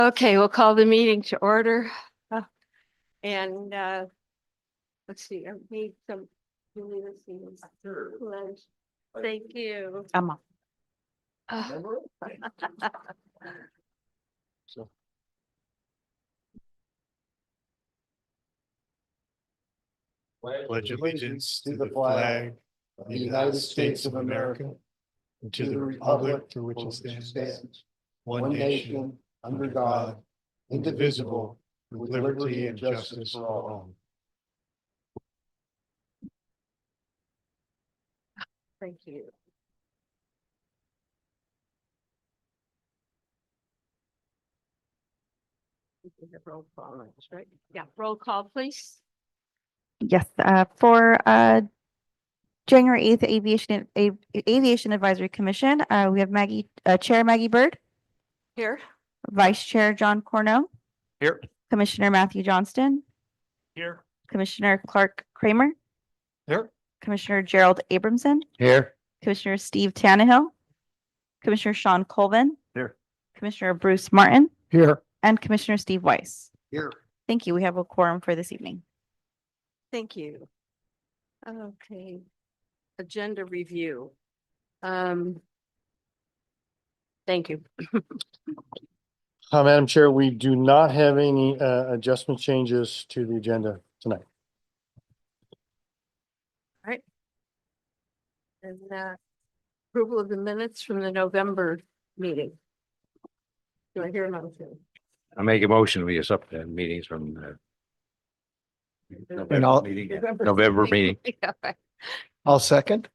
Okay, we'll call the meeting to order. And let's see, I made some. Let's see, lunch. Thank you. So. Pledge allegiance to the flag of the United States of America and to the republic for which it stands, one nation, under God, indivisible, with liberty and justice for all. Thank you. Roll call, right? Yeah, roll call, please. Yes, for January 8th, Aviation Advisory Commission, we have Chair Maggie Bird, Here. Vice Chair John Cornell, Here. Commissioner Matthew Johnston, Here. Commissioner Clark Kramer, Here. Commissioner Gerald Abramson, Here. Commissioner Steve Tannehill, Commissioner Sean Colvin, Here. Commissioner Bruce Martin, Here. and Commissioner Steve Weiss. Here. Thank you. We have a quorum for this evening. Thank you. Okay. Agenda review. Thank you. Madam Chair, we do not have any adjustment changes to the agenda tonight. And approval of the minutes from the November meeting. Do I hear a motion? I make a motion, we accept the meetings from the November meeting. I'll second.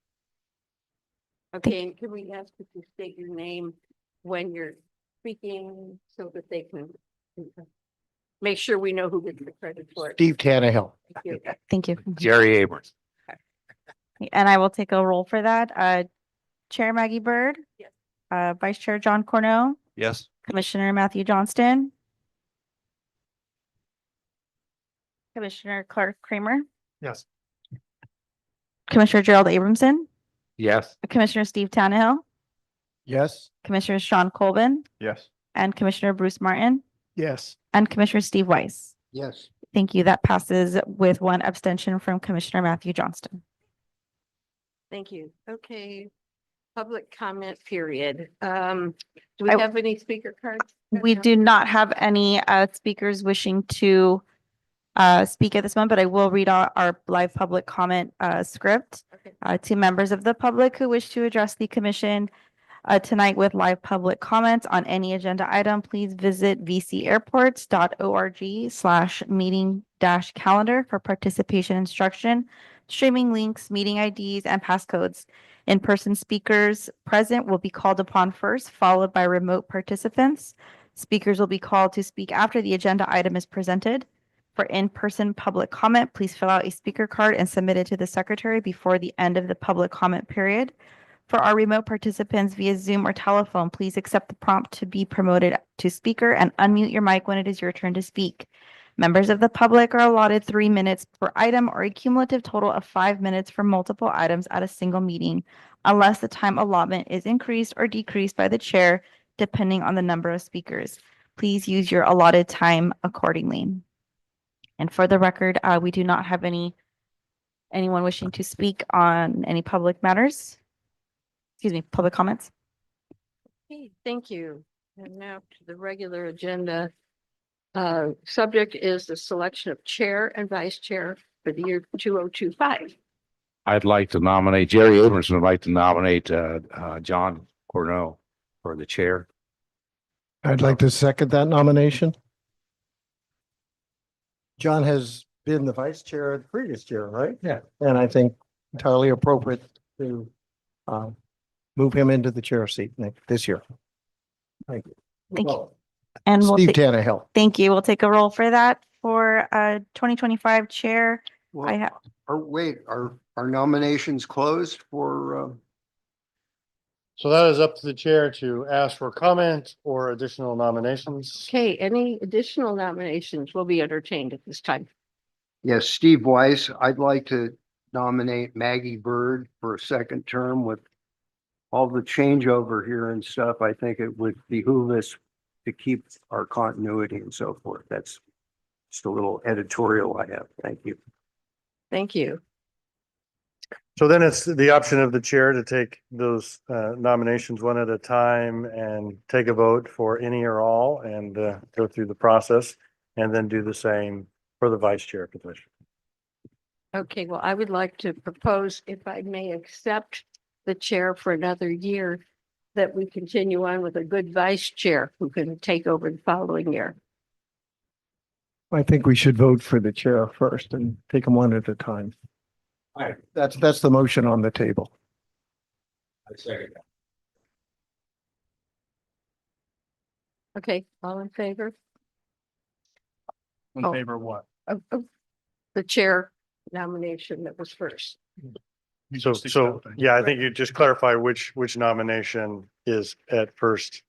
Okay, and can we ask if you state your name when you're speaking so that they can make sure we know who gets the credit for it? Steve Tannehill. Thank you. Thank you. Jerry Abrams. And I will take a roll for that. Chair Maggie Bird. Yes. Vice Chair John Cornell, Yes. Commissioner Matthew Johnston, Commissioner Clark Kramer, Yes. Commissioner Gerald Abramson, Yes. Commissioner Steve Tannehill, Yes. Commissioner Sean Colvin, Yes. and Commissioner Bruce Martin, Yes. and Commissioner Steve Weiss. Yes. Thank you. That passes with one abstention from Commissioner Matthew Johnston. Thank you. Okay. Public comment period. Do we I- have any speaker cards? We do not have any speakers wishing to speak at this moment, but I will read our live public comment script. Okay. To members of the public who wish to address the commission tonight with live public comments on any agenda item, please visit vcairports.org/meeting-calendar for participation instruction, streaming links, meeting IDs, and passcodes. In-person speakers present will be called upon first, followed by remote participants. Speakers will be called to speak after the agenda item is presented. For in-person public comment, please fill out a speaker card and submit it to the secretary before the end of the public comment period. For our remote participants via Zoom or telephone, please accept the prompt to be promoted to speaker and unmute your mic when it is your turn to speak. Members of the public are allotted 3 minutes per item or a cumulative total of 5 minutes for multiple items at a single meeting, unless the time allotment is increased or decreased by the chair, depending on the number of speakers. Please use your allotted time accordingly. And for the record, we do not have anyone wishing to speak on any public matters. Excuse me, public comments. Okay, thank you. And now to the regular agenda. Subject is the selection of chair and vice chair for the year 2025. I'd like to nominate, Jerry Abrams would like to nominate John Cornell for the chair. I'd like to second that nomination. John has been the vice chair of the previous chair, right? Yeah. And I think entirely appropriate to move him into the chair seat this year. Thank you. Thank you. And we'll Steve take, Tannehill. thank you. We'll take a roll for that for 2025 chair. I have, Are nominations closed for, So that is up to the chair to ask for comment or additional nominations. Okay, any additional nominations will be entertained at this time. yes, Steve Weiss, I'd like to nominate Maggie Bird for a second term with all the changeover here and stuff. I think it would behoove us to keep our continuity and so forth. That's just a little editorial I have. Thank you. Thank you. So then it's the option of the chair to take those nominations one at a time and take a vote for any or all and go through the process and then do the same for the vice chair position. Okay, well, I would like to propose, if I may accept the chair for another year, that we continue on with a good vice chair who can take over the following year. I think we should vote for the chair first and take them one at a time. Right. That's the motion on the table. Okay, all in favor In Oh. favor of what? of the chair nomination that was first? So, yeah, I think you just clarify which nomination is at first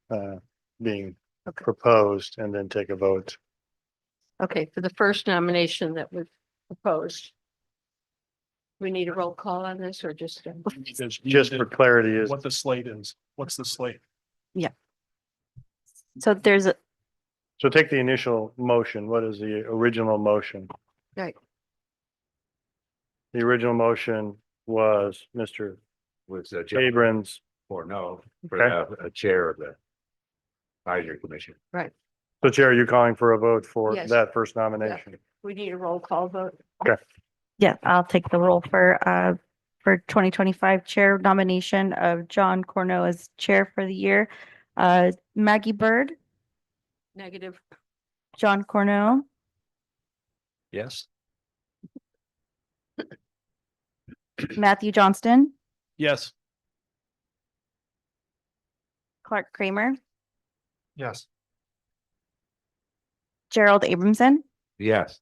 being Okay. proposed and then take a vote. Okay, for the first nomination that was proposed. We need a roll call on this or just? Just for clarity is, What the slate is. What's the slate? So there's a, so take the initial motion. What is the original motion? Right. The original motion was Mr. Was Abrams. or no, for Okay. a chair of the advisory commission. So Chair, are you calling for a vote for Yes. that first nomination? We need a roll call vote. yeah, I'll take the role for 2025 chair nomination of John Cornell as chair for the year. Maggie Bird, Negative. John Cornell, Yes. Matthew Johnston, Yes. Clark Kramer, Yes. Gerald Abramson, Yes.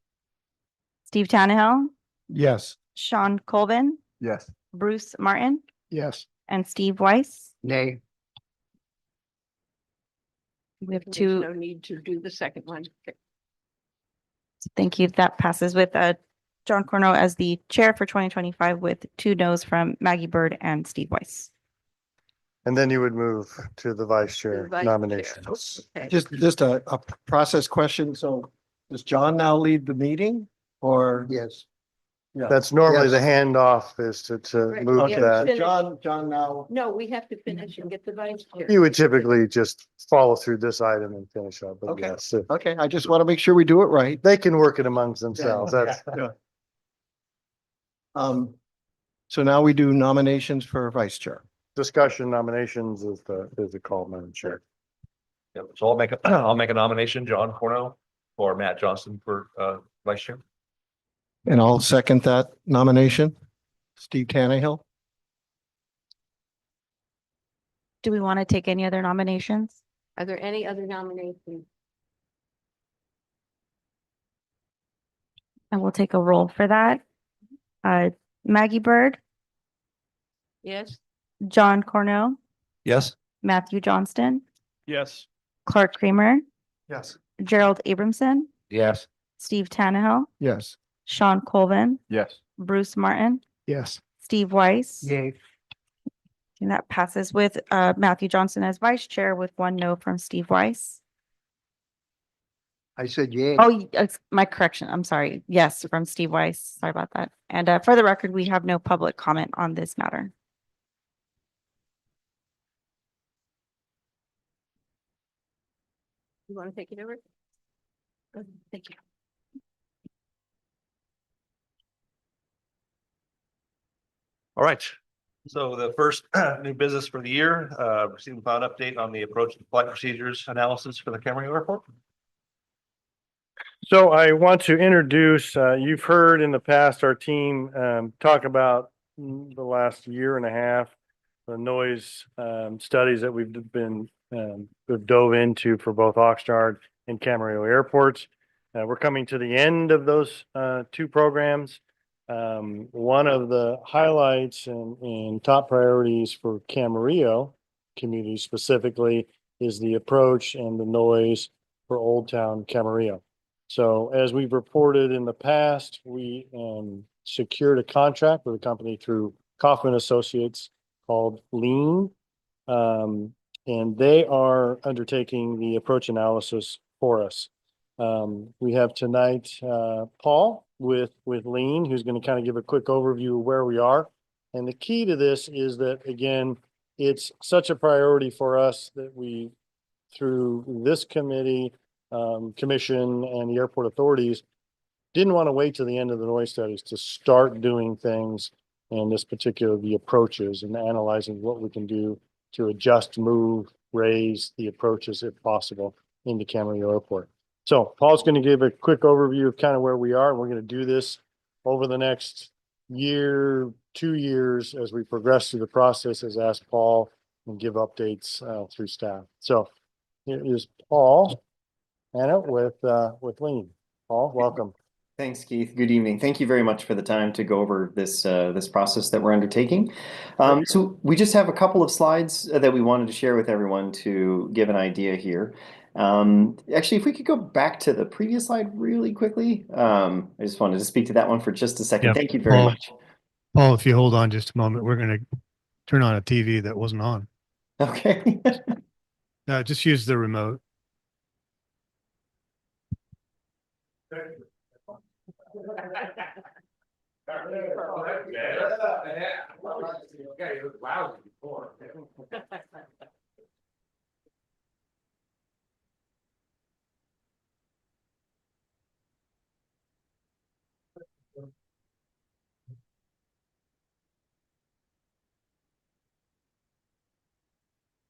Steve Tannehill, Yes. Sean Colvin, Yes. Bruce Martin, Yes. and Steve Weiss. Nay, We have There's two. no need to do the second one. Okay. Thank you. That passes with John Cornell as the chair for 2025 with 2 noes from Maggie Bird and Steve Weiss. And then you would move to the vice To chair the vice chair. nominations. Okay. Just a process question. So does John now lead the meeting or? yes. Yeah. That's normally Yes. the handoff is to Right. move Yeah. that. Finish. John now. No, we have to finish and get the vice chair. You would typically just follow through this item and finish up, but Okay. yes, Okay, I just want to make sure we do it right. they can work it amongst themselves. That's, So now we do nominations for vice chair. discussion nominations is the call, Madam Chair. Yep, so I'll make a, I'll make a nomination, John Cornell or Matt Johnson for vice chair. And I'll second that nomination. Steve Tannehill. Do we want to take any other nominations? Are there any other nominations? And we'll take a roll for that. Maggie Bird, Yes, John Cornell, Yes. Matthew Johnston, Yes. Clark Kramer, Yes. Gerald Abramson, Yes. Steve Tannehill, Yes. Sean Colvin, Yes. Bruce Martin, Yes. Steve Weiss. Yay. And that passes with Matthew Johnson as vice chair with 1 no from Steve Weiss. I said yay. Oh, my correction. I'm sorry. Yes, from Steve Weiss. Sorry about that. And for the record, we have no public comment on this matter. you want to take it over? Good, thank you. All right. So the first new business for the year, receiving an update on the approach to flight procedures analysis for the Camarillo Airport. So I want to introduce, you've heard in the past, our team talk about the last year and a half, the noise studies that we've dove into for both Oxnard and Camarillo airports. We're coming to the end of those 2 programs. One of the highlights and top priorities for Camarillo community specifically is the approach and the noise for Old Town Camarillo. So as we've reported in the past, we secured a contract with a company through Kaufman Associates called Lean. and they are undertaking the approach analysis for us. We have tonight, Paul with Lean, who's going to kind of give a quick overview of where we are. And the key to this is that, again, it's such a priority for us that we, through this committee, commission and the airport authorities, didn't want to wait till the end of the noise studies to start doing things, and this particular, the approaches and analyzing what we can do to adjust, move, raise the approaches if possible into Camarillo Airport. So Paul's going to give a quick overview of kind of where we are. And we're going to do this over the next year, 2 years as we progress through the process, as asked Paul, and give updates through staff. So here is Paul Anna with Lean. Paul, welcome. Thanks, Keith. Good evening. Thank you very much for the time to go over this this process that we're undertaking. So we just have a couple of slides that we wanted to share with everyone to give an idea here. Actually, if we could go back to the previous slide really quickly. I just wanted to speak to that one for just a second. Yeah, Thank you very Paul. much. Paul, if you hold on just a moment, we're going to turn on a TV that wasn't on. Okay. Just use the remote.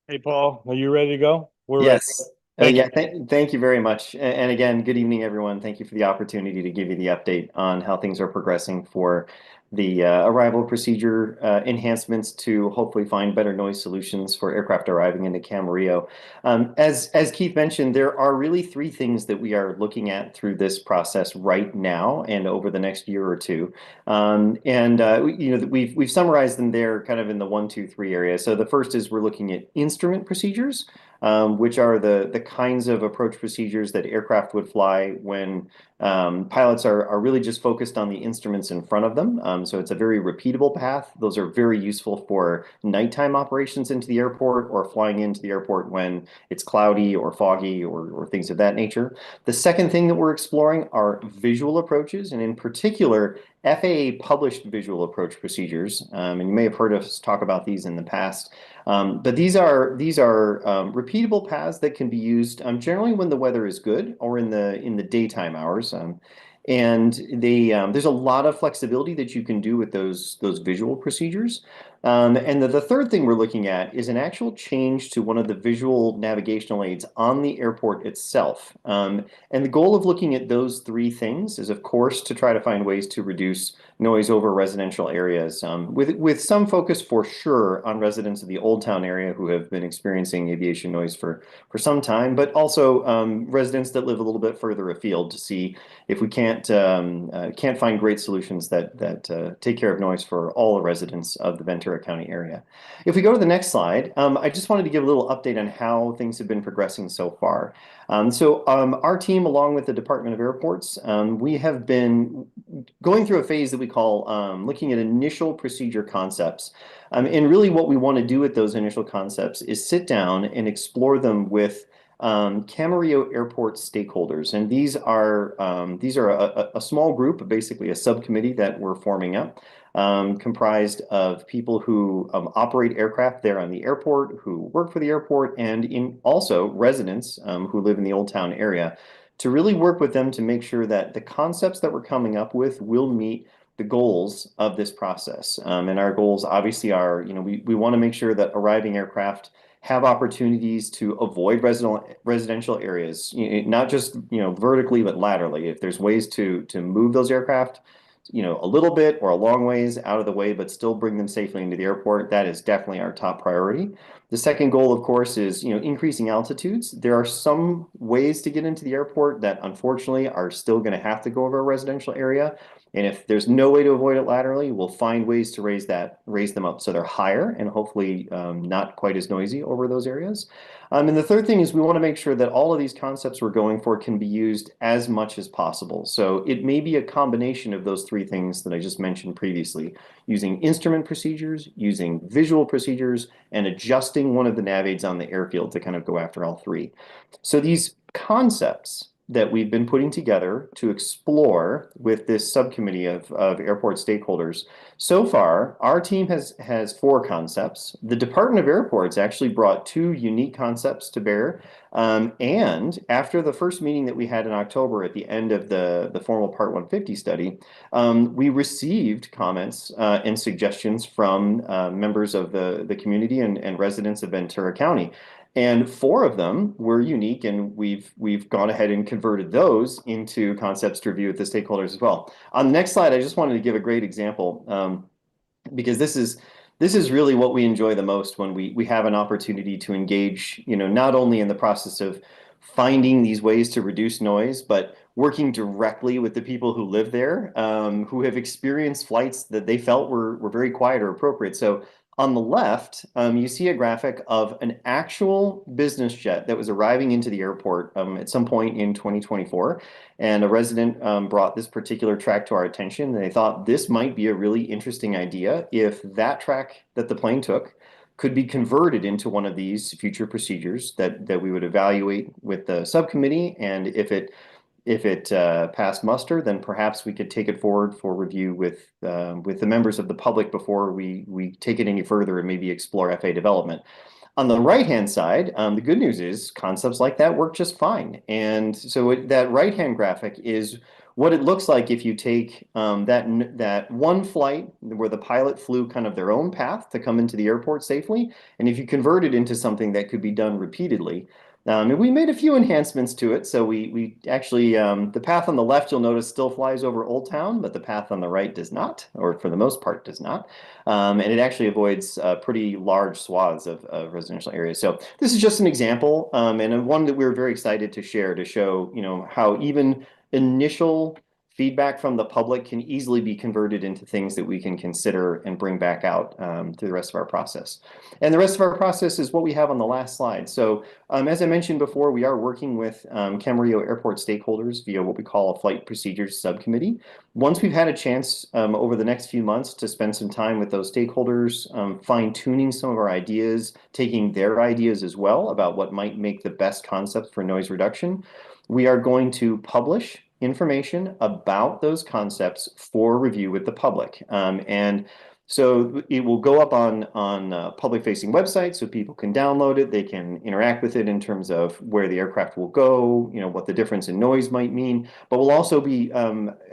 Hey, Paul, are you ready to go? We're ready. Yes. Thank Yeah, thank you very much. And again, good evening, everyone. Thank you for the opportunity to give you the update on how things are progressing for the arrival procedure enhancements to hopefully find better noise solutions for aircraft arriving into Camarillo. As Keith mentioned, there are really 3 things that we are looking at through this process right now and over the next year or two. We've summarized them there kind of in the 1, 2, 3 area. So the first is we're looking at instrument procedures, which are the kinds of approach procedures that aircraft would fly when pilots are really just focused on the instruments in front of them. So it's a very repeatable path. Those are very useful for nighttime operations into the airport or flying into the airport when it's cloudy or foggy or things of that nature. The second thing that we're exploring are visual approaches, and in particular, FAA published visual approach procedures. And you may have heard us talk about these in the past. But these are repeatable paths that can be used generally when the weather is good or in the daytime hours. And there's a lot of flexibility that you can do with those visual procedures. And the third thing we're looking at is an actual change to one of the visual navigational aids on the airport itself. And the goal of looking at those 3 things is, of course, to try to find ways to reduce noise over residential areas, with some focus for sure on residents of the Old Town area who have been experiencing aviation noise for some time, but also residents that live a little bit further afield to see if we can't find great solutions that take care of noise for all the residents of the Ventura County area. If we go to the next slide, I just wanted to give a little update on how things have been progressing so far. Our team, along with the Department of Airports, we have been going through a phase that we call looking at initial procedure concepts. And really what we want to do with those initial concepts is sit down and explore them with Camarillo Airport stakeholders. And these are a small group, basically a subcommittee that we're forming up, comprised of people who operate aircraft there on the airport, who work for the airport, and also residents who live in the Old Town area, to really work with them to make sure that the concepts that we're coming up with will meet the goals of this process. And our goals obviously are, we want to make sure that arriving aircraft have opportunities to avoid residential areas, not just, vertically, but laterally. If there's ways to move those aircraft, a little bit or a long ways out of the way, but still bring them safely into the airport, that is definitely our top priority. The second goal, of course, is, increasing altitudes. There are some ways to get into the airport that unfortunately are still going to have to go over a residential area. And if there's no way to avoid it laterally, we'll find ways to raise them up so they're higher and hopefully not quite as noisy over those areas. And the third thing is we want to make sure that all of these concepts we're going for can be used as much as possible. So it may be a combination of those three things that I just mentioned previously, using instrument procedures, using visual procedures, and adjusting one of the nav aids on the airfield to kind of go after all three. So these concepts that we've been putting together to explore with this subcommittee of airport stakeholders. So far, our team has 4 concepts. The Department of Airports actually brought 2 unique concepts to bear. And after the first meeting that we had in October at the end of the formal Part 150 study, we received comments and suggestions from members of the community and residents of Ventura County. And 4 of them were unique, and we've gone ahead and converted those into concepts to review with the stakeholders as well. On the next slide, I just wanted to give a great example because this is really what we enjoy the most when we have an opportunity to engage, not only in the process of finding these ways to reduce noise, but working directly with the people who live there, who have experienced flights that they felt were very quiet or appropriate. So on the left, you see a graphic of an actual business jet that was arriving into the airport at some point in 2024. And a resident brought this particular track to our attention. And they thought this might be a really interesting idea if that track that the plane took could be converted into one of these future procedures that we would evaluate with the subcommittee. And if it passed muster, then perhaps we could take it forward for review with the members of the public before we take it any further and maybe explore FA development. On the right-hand side, the good news is concepts like that work just fine. And so that right-hand graphic is what it looks like if you take that one flight where the pilot flew kind of their own path to come into the airport safely, and if you convert it into something that could be done repeatedly. And we made a few enhancements to it. So we actually, the path on the left, you'll notice still flies over Old Town, but the path on the right does not, or for the most part does not. And it actually avoids pretty large swaths of residential areas. So this is just an example, and one that we're very excited to share to show, how even initial feedback from the public can easily be converted into things that we can consider and bring back out through the rest of our process. And the rest of our process is what we have on the last slide. So as I mentioned before, we are working with Camarillo Airport stakeholders via what we call a flight procedures subcommittee. Once we've had a chance over the next few months to spend some time with those stakeholders, fine-tuning some of our ideas, taking their ideas as well about what might make the best concepts for noise reduction, we are going to publish information about those concepts for review with the public. And so it will go up on public-facing websites so people can download it. They can interact with it in terms of where the aircraft will go, what the difference in noise might mean. But we'll also be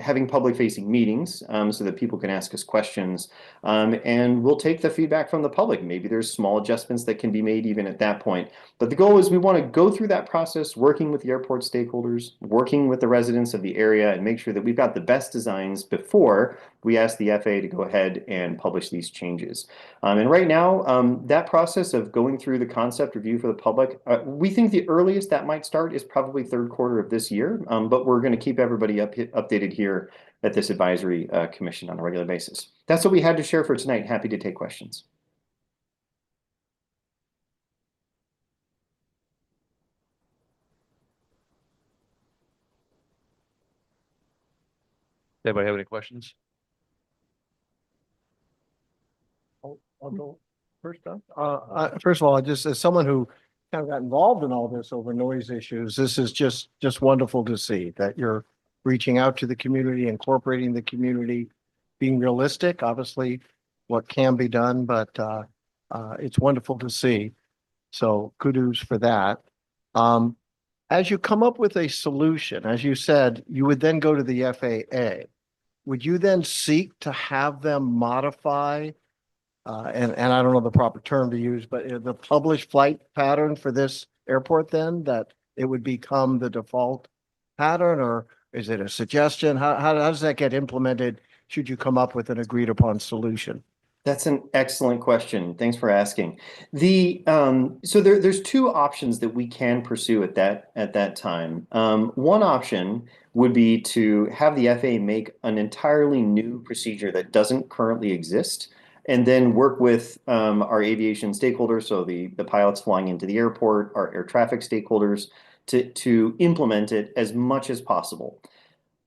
having public-facing meetings so that people can ask us questions. And we'll take the feedback from the public. Maybe there's small adjustments that can be made even at that point. But the goal is we want to go through that process, working with the airport stakeholders, working with the residents of the area, and make sure that we've got the best designs before we ask the FAA to go ahead and publish these changes. And right now, that process of going through the concept review for the public, we think the earliest that might start is probably third quarter of this year, but we're going to keep everybody updated here at this advisory commission on a regular basis. That's what we had to share for tonight. Happy to take questions. Anybody have any questions? I'll go first up. First of all, just as someone who kind of got involved in all this over noise issues, this is just wonderful to see that you're reaching out to the community, incorporating the community, being realistic, obviously what can be done, but it's wonderful to see. So kudos for that. As you come up with a solution, as you said, you would then go to the FAA. Would you then seek to have them modify and I don't know the proper term to use, but the published flight pattern for this airport then, that it would become the default pattern, or is it a suggestion? How does that get implemented should you come up with an agreed upon solution? That's an excellent question. Thanks for asking. So there's two options that we can pursue at that time. One option would be to have the FAA make an entirely new procedure that doesn't currently exist, and then work with our aviation stakeholders, so the pilots flying into the airport, our air traffic stakeholders, to implement it as much as possible.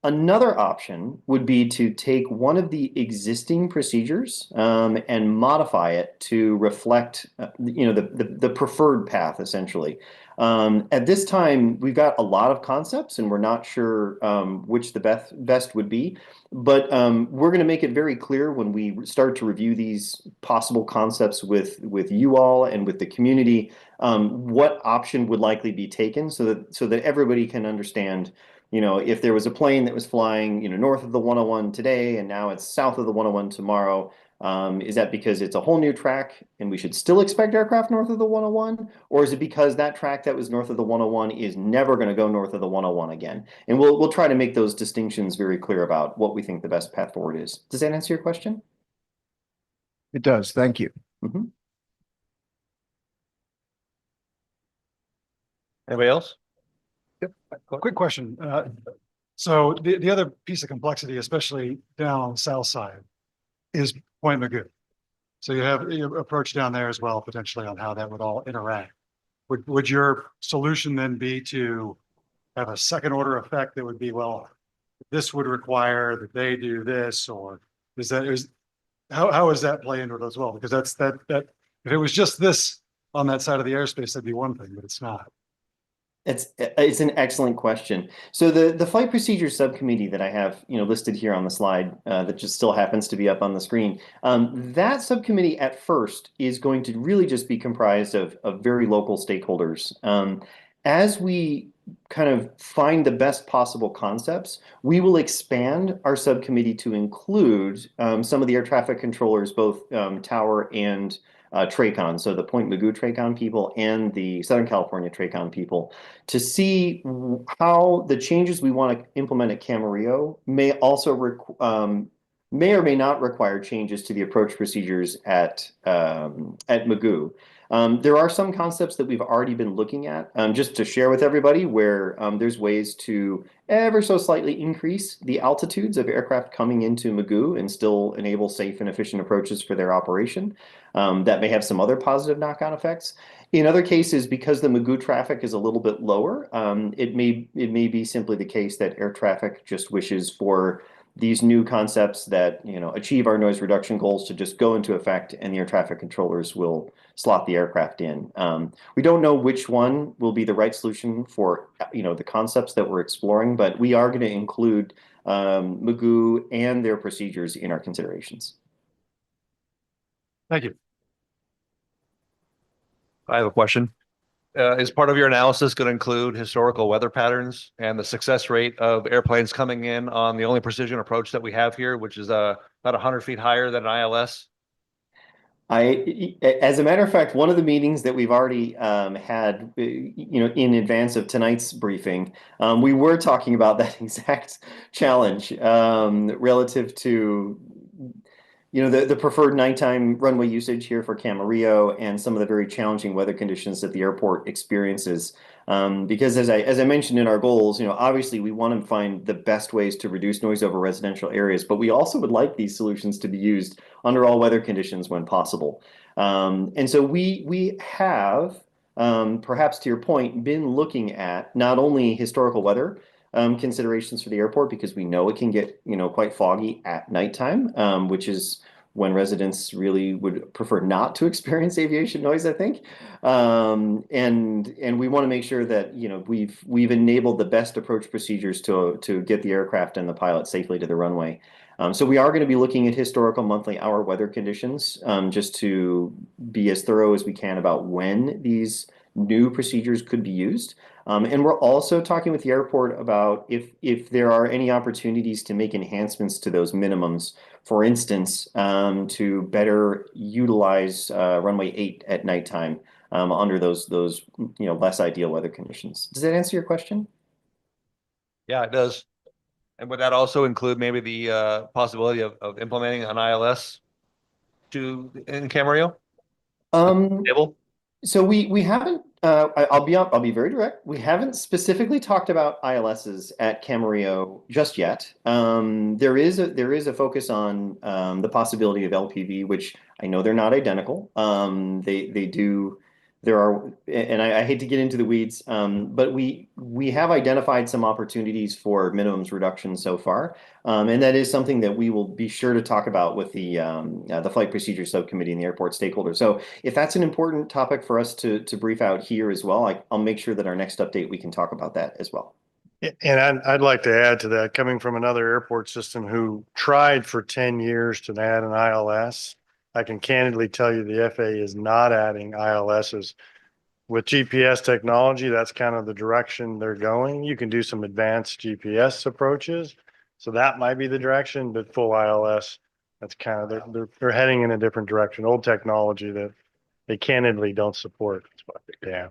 Another option would be to take one of the existing procedures and modify it to reflect, the preferred path, essentially. At this time, we've got a lot of concepts, and we're not sure which the best would be. But we're going to make it very clear when we start to review these possible concepts with you all and with the community, what option would likely be taken, so that everybody can understand. If there was a plane that was flying, north of the 101 today and now it's south of the 101 tomorrow, is that because it's a whole new track and we should still expect aircraft north of the 101? Or is it because that track that was north of the 101 is never going to go north of the 101 again? And we'll try to make those distinctions very clear about what we think the best path forward is. Does that answer your question? It does. Thank you. Mhm. Anybody else? Quick question. So the other piece of complexity, especially down on the south side, is Point Magoo. So you have your approach down there as well, potentially, on how that would all interact. Would your solution then be to have a second order effect that would be, well, this would require that they do this, or how does that play into it as well? Because that if it was just this on that side of the airspace, that'd be one thing, but it's not. It's an excellent question. So the flight procedures subcommittee that I have, listed here on the slide, that just still happens to be up on the screen. That subcommittee at first is going to really just be comprised of very local stakeholders. As we kind of find the best possible concepts, we will expand our subcommittee to include some of the air traffic controllers, both Tower and TRACON, so the Point Magoo TRACON people and the Southern California TRACON people, to see how the changes we want to implement at Camarillo may also may or may not require changes to the approach procedures at Magoo. There are some concepts that we've already been looking at, just to share with everybody, where there's ways to ever so slightly increase the altitudes of aircraft coming into Magoo and still enable safe and efficient approaches for their operation. That may have some other positive knock-on effects. In other cases, because the Magoo traffic is a little bit lower, it may be simply the case that air traffic just wishes for these new concepts that achieve our noise reduction goals to just go into effect, and the air traffic controllers will slot the aircraft in. We don't know which one will be the right solution for the concepts that we're exploring, but we are going to include Magoo and their procedures in our considerations. Thank you. I have a question. Is part of your analysis going to include historical weather patterns and the success rate of airplanes coming in on the only precision approach that we have here, which is about 100 feet higher than an ILS? As a matter of fact, one of the meetings that we've already had, in advance of tonight's briefing, we were talking about that exact challenge relative to the preferred nighttime runway usage here for Camarillo and some of the very challenging weather conditions that the airport experiences. Because as I mentioned in our goals, obviously we want to find the best ways to reduce noise over residential areas, but we also would like these solutions to be used under all weather conditions when possible. And so we have, perhaps to your point, been looking at not only historical weather considerations for the airport, because we know it can get quite foggy at nighttime, which is when residents really would prefer not to experience aviation noise, I think. And we want to make sure that we've enabled the best approach procedures to get the aircraft and the pilot safely to the runway. So we are going to be looking at historical monthly hour weather conditions, just to be as thorough as we can about when these new procedures could be used. And we're also talking with the airport about if there are any opportunities to make enhancements to those minimums. For instance, to better utilize runway 8 at nighttime under those less ideal weather conditions. Does that answer your question? Yeah, it does. And would that also include maybe the possibility of implementing an ILS in Camarillo? Um, Table? So we haven't, I'll be very direct. We haven't specifically talked about ILSs at Camarillo just yet. There is a focus on the possibility of LPV, which I know they're not identical. They do, there are, and I hate to get into the weeds, but we have identified some opportunities for minimums reduction so far. And that is something that we will be sure to talk about with the Flight Procedure Subcommittee and the airport stakeholders. So if that's an important topic for us to brief out here as well, I'll make sure that our next update, we can talk about that as well. And I'd like to add to that, coming from another airport system who tried for 10 years to add an ILS. I can candidly tell you the FAA is not adding ILSs. With GPS technology, that's kind of the direction they're going. You can do some advanced GPS approaches. So that might be the direction, but full ILS, that's kind of, they're heading in a different direction. Old technology that they candidly don't support. Yeah.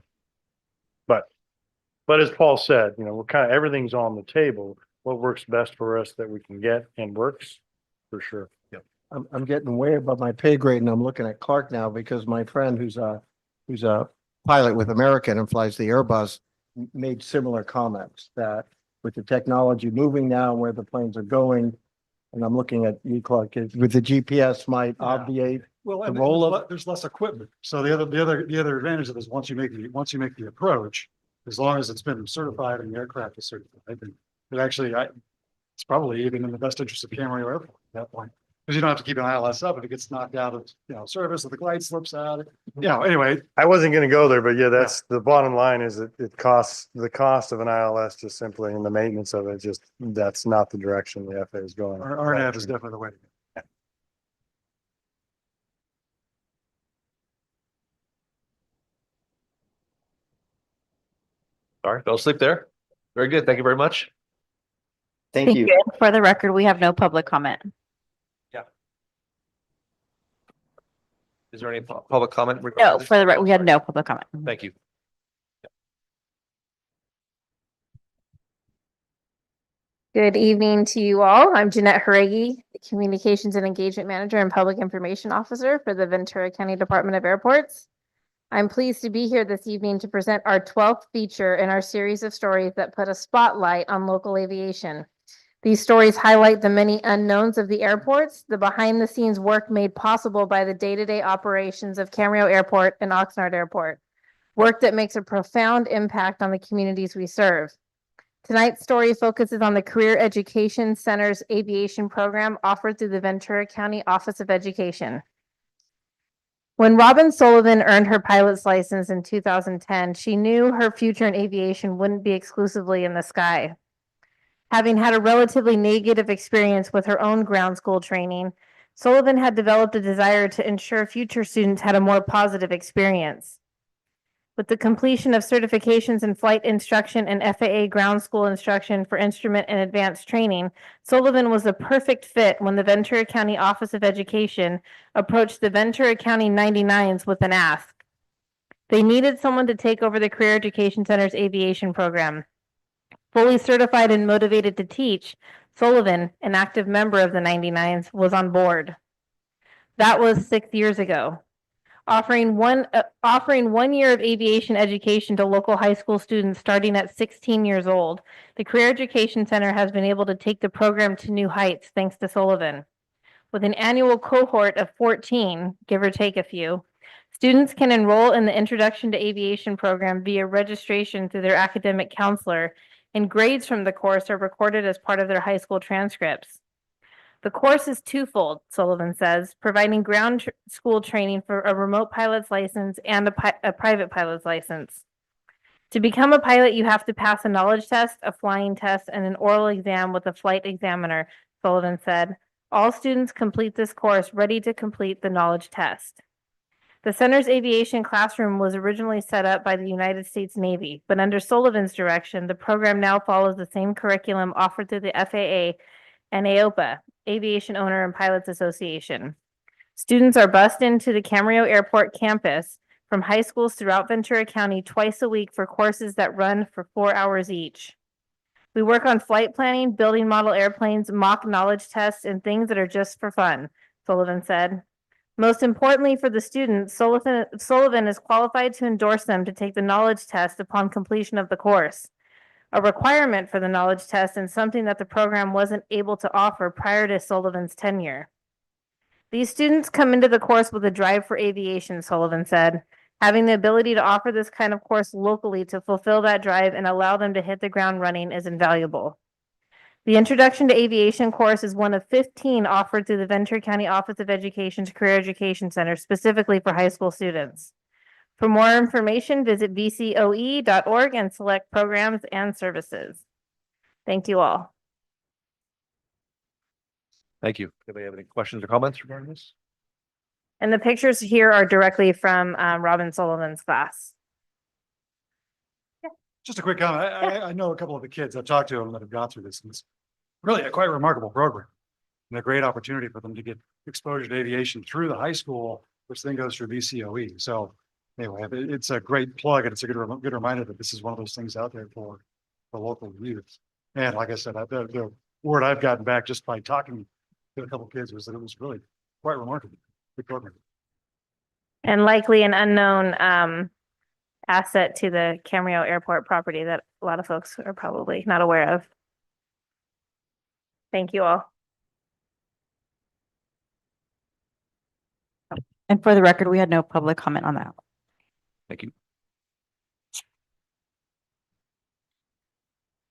But as Paul said, you know, we're kind of, everything's on the table. What works best for us that we can get and works for sure. Yep. I'm getting way above my pay grade and I'm looking at Clark now because my friend who's a pilot with American and flies the Airbus made similar comments that with the technology moving now where the planes are going, and I'm looking at you, Clark, with the GPS might Yeah. obviate. Well, The and roll up- there's less equipment. So the other advantage of this, once you make the approach, as long as it's been certified and the aircraft is certified, then it actually, it's probably even in the best interest of Camarillo Airport at that point. Because you don't have to keep an ILS up if it gets knocked out of, service, if the glide slips out. Anyway, I wasn't gonna go there, but yeah, that's the bottom line is it costs, the cost of an ILS just simply and the maintenance of it, just, that's not the direction the FAA is going. RNAV is definitely the way to go. All right, don't sleep there. Very good. Thank you very much. Thank you. For the record, we have no public comment. Is there any public comment? No, regarding this? for the, we had no public comment. Thank you. Good evening to you all. I'm Jeanette Haregi, the Communications and Engagement Manager and Public Information Officer for the Ventura County Department of Airports. I'm pleased to be here this evening to present our 12th feature in our series of stories that put a spotlight on local aviation. These stories highlight the many unknowns of the airports, the behind-the-scenes work made possible by the day-to-day operations of Camarillo Airport and Oxnard Airport, work that makes a profound impact on the communities we serve. Tonight's story focuses on the Career Education Center's aviation program offered through the Ventura County Office of Education. When Robin Sullivan earned her pilot's license in 2010, she knew her future in aviation wouldn't be exclusively in the sky. Having had a relatively negative experience with her own ground school training, Sullivan had developed a desire to ensure future students had a more positive experience. With the completion of certifications in flight instruction and FAA ground school instruction for instrument and advanced training, Sullivan was the perfect fit when the Ventura County Office of Education approached the Ventura County 99s with an ask. They needed someone to take over the Career Education Center's aviation program. Fully certified and motivated to teach, Sullivan, an active member of the 99s, was on board. That was 6 years ago. Offering 1 year of aviation education to local high school students starting at 16 years old, the Career Education Center has been able to take the program to new heights thanks to Sullivan. With an annual cohort of 14, give or take a few, students can enroll in the Introduction to Aviation program via registration through their academic counselor, and grades from the course are recorded as part of their high school transcripts. The course is twofold, Sullivan says, providing ground school training for a remote pilot's license and a private pilot's license. To become a pilot, you have to pass a knowledge test, a flying test, and an oral exam with a flight examiner, Sullivan said. All students complete this course ready to complete the knowledge test. The center's aviation classroom was originally set up by the United States Navy, but under Sullivan's direction, the program now follows the same curriculum offered through the FAA and AOPA, Aviation Owner and Pilots Association. Students are bused into the Camarillo Airport campus from high schools throughout Ventura County twice a week for courses that run for 4 hours each. We work on flight planning, building model airplanes, mock knowledge tests, and things that are just for fun, Sullivan said. Most importantly for the students, Sullivan is qualified to endorse them to take the knowledge test upon completion of the course, a requirement for the knowledge test and something that the program wasn't able to offer prior to Sullivan's tenure. These students come into the course with a drive for aviation, Sullivan said. Having the ability to offer this kind of course locally to fulfill that drive and allow them to hit the ground running is invaluable. The Introduction to Aviation course is one of 15 offered through the Ventura County Office of Education's Career Education Center, specifically for high school students. For more information, visit vcoe.org and select programs and services. Thank you all. Thank you. Anybody have any questions or comments regarding this? And the pictures here are directly from Robin Sullivan's class. Just a quick comment. I know a couple of the kids. I've talked to them that have gone through this. And it's really a quite remarkable program and a great opportunity for them to get exposure to aviation through the high school, which then goes through VCOE. So anyway, it's a great plug and it's a good reminder that this is one of those things out there for local youth. And like I said, the word I've gotten back just by talking to a couple of kids was that it was really quite remarkable. Good program. And likely an unknown asset to the Camarillo Airport property that a lot of folks are probably not aware of. Thank you all. And for the record, we had no public comment on that. Thank you.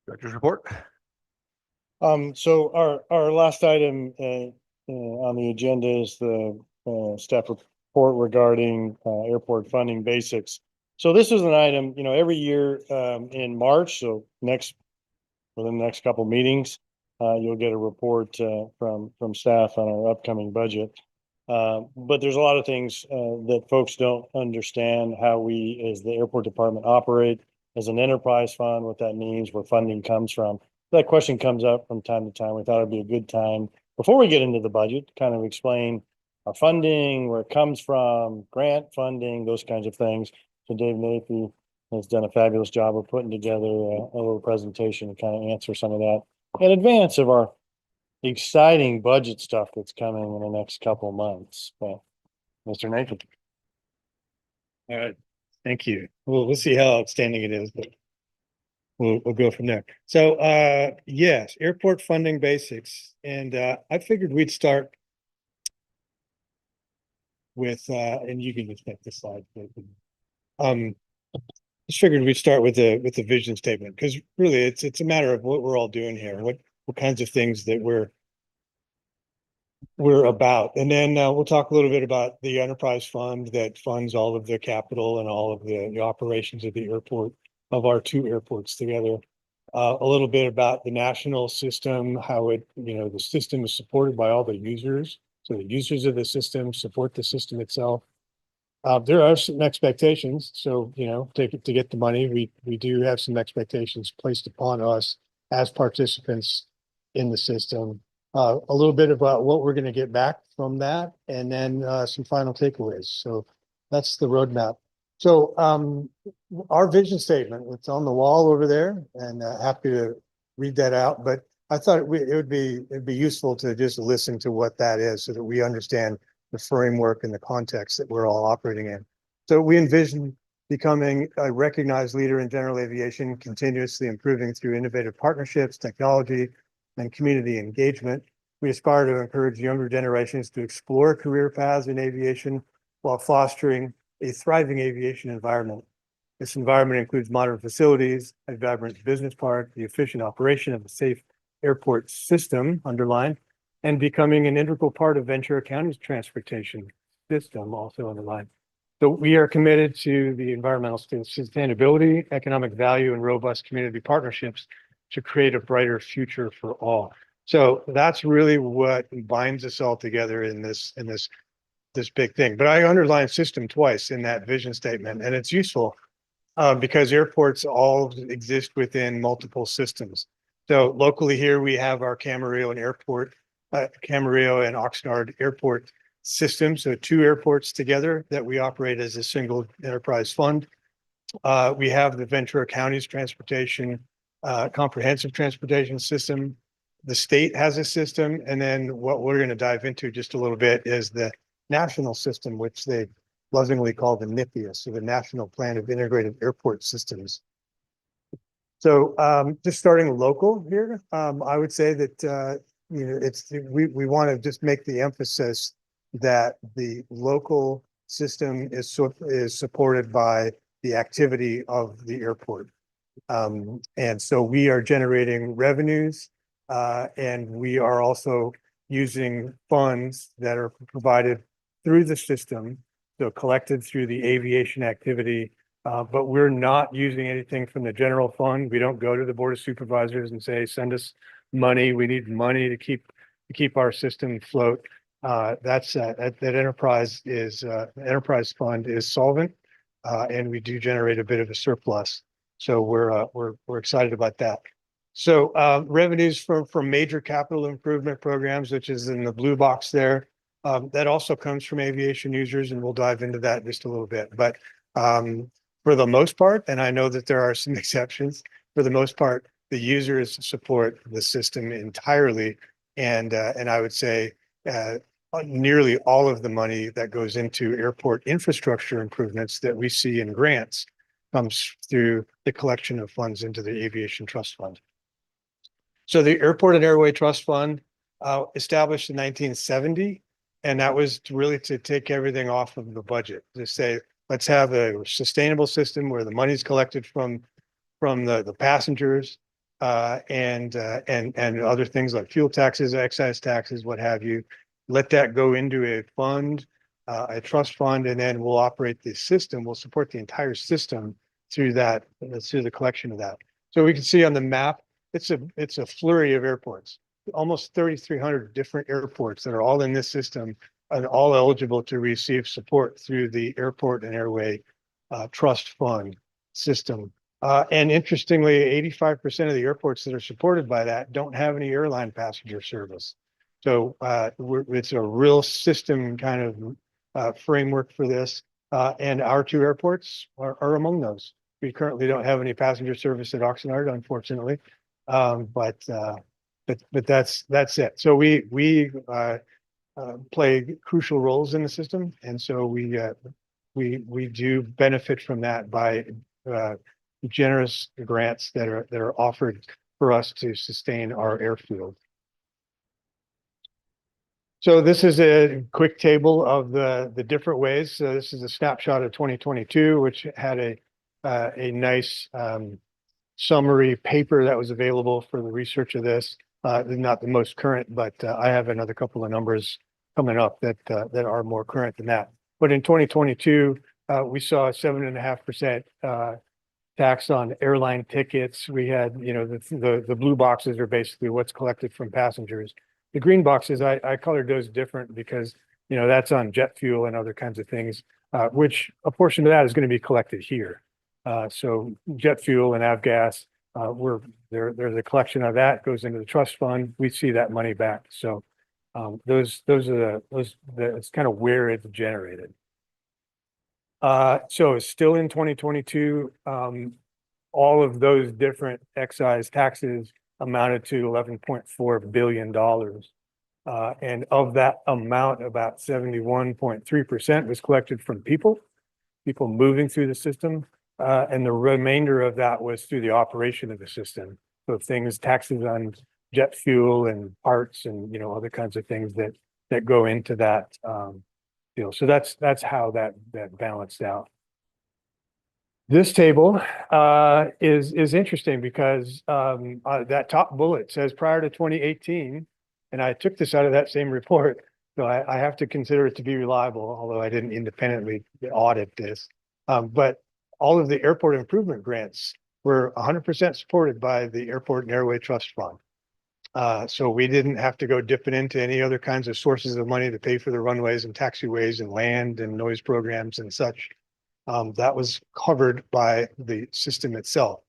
Director's report. So our last item on the agenda is the staff report regarding airport funding basics. So this is an item, every year in March, so within the next couple meetings, you'll get a report from staff on our upcoming budget. But there's a lot of things that folks don't understand how we, as the airport department, operate as an enterprise fund, what that means, where funding comes from. That question comes up from time to time. We thought it'd be a good time before we get into the budget, to kind of explain our funding, where it comes from, grant funding, those kinds of things. So Dave Nathie has done a fabulous job of putting together a little presentation to kind of answer some of that in advance of our exciting budget stuff that's coming in the next couple of months. But Mr. Nathie. All right, thank you. We'll see how outstanding it is, but we'll go from there. So yes, airport funding basics. And I figured we'd start with and you can just make this slide. Just figured we'd start with the vision statement, because really it's a matter of what we're all doing here, what kinds of things that we're about. And then we'll talk a little bit about the enterprise fund that funds all of the capital and all of the operations of the airport, of our two airports together. A little bit about the national system, how the system is supported by all the users. So the users of the system support the system itself. There are some expectations. So, to get the money, we do have some expectations placed upon us as participants in the system. A little bit about what we're going to get back from that, and then some final takeaways. So that's the roadmap. So our vision statement, it's on the wall over there, and happy to read that out. But I thought it'd be useful to just listen to what that is, so that we understand the framework and the context that we're all operating in. So we envision becoming a recognized leader in general aviation, continuously improving through innovative partnerships, technology, and community engagement. We aspire to encourage younger generations to explore career paths in aviation while fostering a thriving aviation environment. This environment includes modern facilities, a vibrant business park, the efficient operation of a safe airport system, underlined, and becoming an integral part of Ventura County's transportation system, also underlined. So we are committed to the environmental sustainability, economic value, and robust community partnerships to create a brighter future for all. So that's really what binds us all together in this big thing. But I underlined system twice in that vision statement, and it's useful because airports all exist within multiple systems. So locally here, we have our Camarillo and Oxnard Airport system. So two airports together that we operate as a single enterprise fund. We have the Ventura County's transportation, comprehensive transportation system. The state has a system. And then what we're going to dive into just a little bit is the national system, which they lovingly call the NIPIA, so the National Plan of Integrated Airport Systems. So just starting local here, I would say that we want to just make the emphasis that the local system is supported by the activity of the airport. And so we are generating revenues, and we are also using funds that are provided through the system, so collected through the aviation activity. But we're not using anything from the general fund. We don't go to the Board of Supervisors and say, send us money. We need money to keep our system afloat. That enterprise fund is solvent, and we do generate a bit of a surplus. So we're excited about that. So revenues from major capital improvement programs, which is in the blue box there, that also comes from aviation users, and we'll dive into that in just a little bit. But for the most part, and I know that there are some exceptions, for the most part, the users support the system entirely. And I would say nearly all of the money that goes into airport infrastructure improvements that we see in grants comes through the collection of funds into the Aviation Trust Fund. So the Airport and Airway Trust Fund, established in 1970, and that was really to take everything off of the budget, to say, let's have a sustainable system where the money is collected from the passengers, and other things like fuel taxes, excise taxes, what have you. Let that go into a fund, a trust fund, and then we'll operate the system. We'll support the entire system through the collection of that. So we can see on the map, it's a flurry of airports, almost 3,300 different airports that are all in this system and all eligible to receive support through the Airport and Airway Trust Fund system. And interestingly, 85% of the airports that are supported by that don't have any airline passenger service. So it's a real system kind of framework for this. And our two airports are among those. We currently don't have any passenger service at Oxnard, unfortunately. But that's it. So we play crucial roles in the system, and so we do benefit from that by generous grants that are offered for us to sustain our airfield. So this is a quick table of the different ways. So this is a snapshot of 2022, which had a nice summary paper that was available for the research of this. Not the most current, but I have another couple of numbers coming up that are more current than that. But in 2022, we saw a 7.5% tax on airline tickets. We had, the blue boxes are basically what's collected from passengers. The green boxes, I colored those different because, that's on jet fuel and other kinds of things, which a portion of that is going to be collected here. So jet fuel and avgas, there's a collection of that goes into the trust fund. We see that money back. So it's kind of where it's generated. So it's still in 2022. All of those different excise taxes amounted to $11.4 billion. And of that amount, about 71.3% was collected from people moving through the system. And the remainder of that was through the operation of the system. So taxes on jet fuel and parts and, other kinds of things that go into that deal. So that's how that balanced out. This table is interesting because that top bullet says prior to 2018, and I took this out of that same report, so I have to consider it to be reliable, although I didn't independently audit this. But all of the airport improvement grants were 100% supported by the Airport and Airway Trust Fund. So we didn't have to go dipping into any other kinds of sources of money to pay for the runways and taxiways and land and noise programs and such. That was covered by the system itself.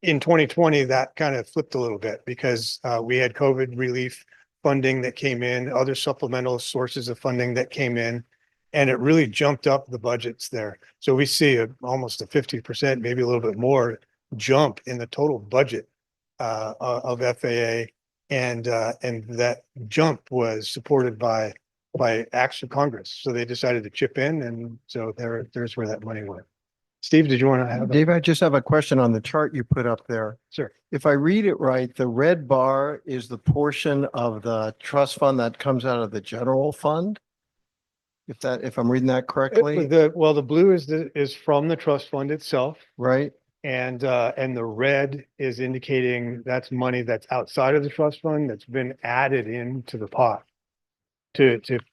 In 2020, that kind of flipped a little bit because we had COVID relief funding that came in, other supplemental sources of funding that came in, and it really jumped up the budgets there. So we see almost a 50%, maybe a little bit more jump in the total budget of FAA. And that jump was supported by by acts of Congress. So they decided to chip in, and so there's where that money went. Steve, did you want to have? Dave, I just have a question on the chart you put up there. Sure. If I read it right, the red bar is the portion of the trust fund that comes out of the general fund? If I'm reading that correctly, The blue is from the trust fund itself. right? And the red is indicating that's money that's outside of the trust fund that's been added into the pot. To give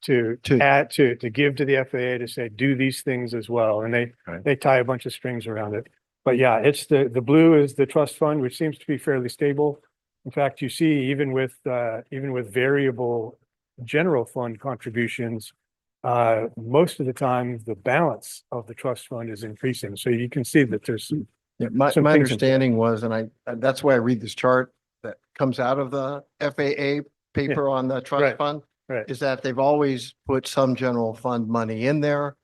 to the FAA to say, do these things as well. And they tie a bunch of strings around it. But yeah, it's the blue is the trust fund, which seems to be fairly stable. In fact, you see, even with variable general fund contributions, most of the time, the balance of the trust fund is increasing. So you can see that there's some. Yeah, my Some things in there. understanding was, and that's why I read this chart that comes out of the FAA paper on the trust Right, fund. right. Is that they've always put some general fund money in there.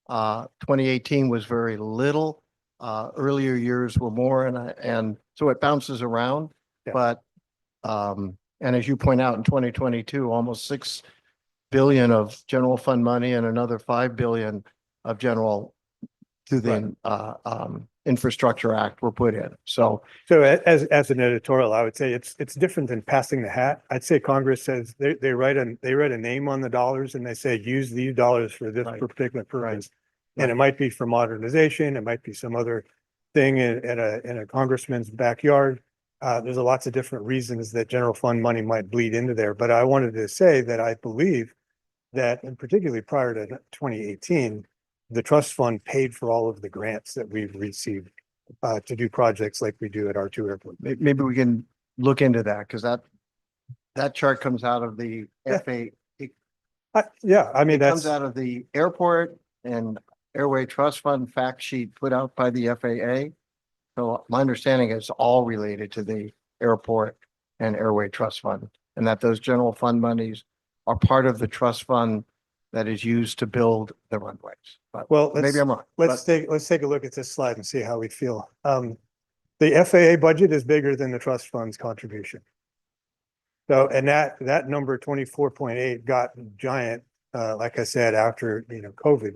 2018 was very little. Earlier years were more, and so it bounces around. Yeah. But, and as you point out, in 2022, almost 6 billion of general fund money and another 5 billion of general through the Infrastructure Act were put in. So As an editorial, I would say it's different than passing the hat. I'd say Congress says they write a name on the dollars and they say, use these dollars for this Right. particular purpose. Right. And it might be for modernization, it might be some other thing in a congressman's backyard. There's lots of different reasons that general fund money might bleed into there. But I wanted to say that I believe that, and particularly prior to 2018, the trust fund paid for all of the grants that we've received to do projects like we do at our two airports. maybe we can look into that because that chart comes out of the Yeah. FAA. Yeah, I mean, It comes that's, out of the airport and airway trust fund fact sheet put out by the FAA. So my understanding is all related to the airport and airway trust fund, and that those general fund monies are part of the trust fund that is used to build the runways. But well, maybe I'm wrong. let's take a look at this slide and see how we feel. The FAA budget is bigger than the trust fund's contribution. So, and that number 24.8 got giant, like I said, after, COVID,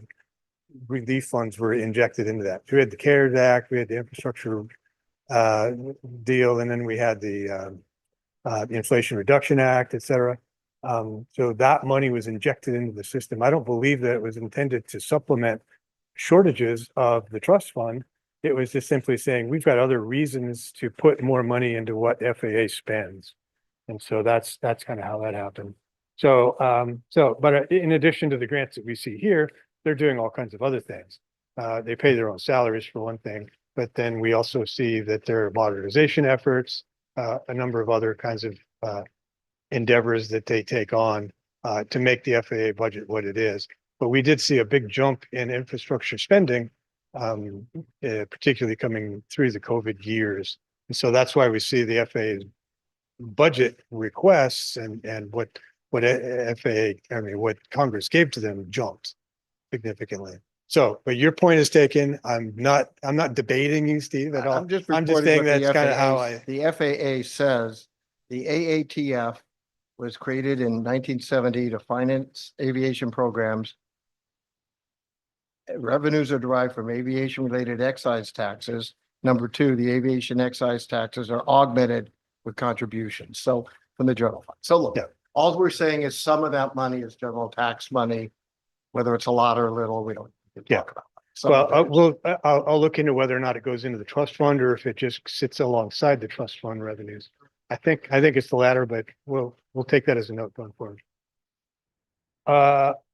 relief funds were injected into that. So we had the CARES Act, we had the infrastructure deal, and then we had the Inflation Reduction Act, et cetera. So that money was injected into the system. I don't believe that it was intended to supplement shortages of the trust fund. It was just simply saying, we've got other reasons to put more money into what FAA spends. And so that's kind of how that happened. So, but in addition to the grants that we see here, they're doing all kinds of other things. They pay their own salaries for one thing, but then we also see that there are modernization efforts, a number of other kinds of endeavors that they take on to make the FAA budget what it is. But we did see a big jump in infrastructure spending, particularly coming through the COVID years. And so that's why we see the FAA's budget requests and what Congress gave to them jumped significantly. So, but your point is taken. I'm not debating you, Steve, at all. I'm just I'm just reporting saying what that's kind of how The FAA says the AATF was created in 1970 to finance aviation programs. Revenues are derived from aviation-related excise taxes. Number two, the aviation excise taxes are augmented with contributions. So from the general fund. So look, Yeah. all we're saying is some of that money is general tax money, whether it's a lot or little, we don't Yeah. talk about. Some of Well, it is. I'll look into whether or not it goes into the trust fund or if it just sits alongside the trust fund revenues. I think it's the latter, but we'll take that as a note going forward.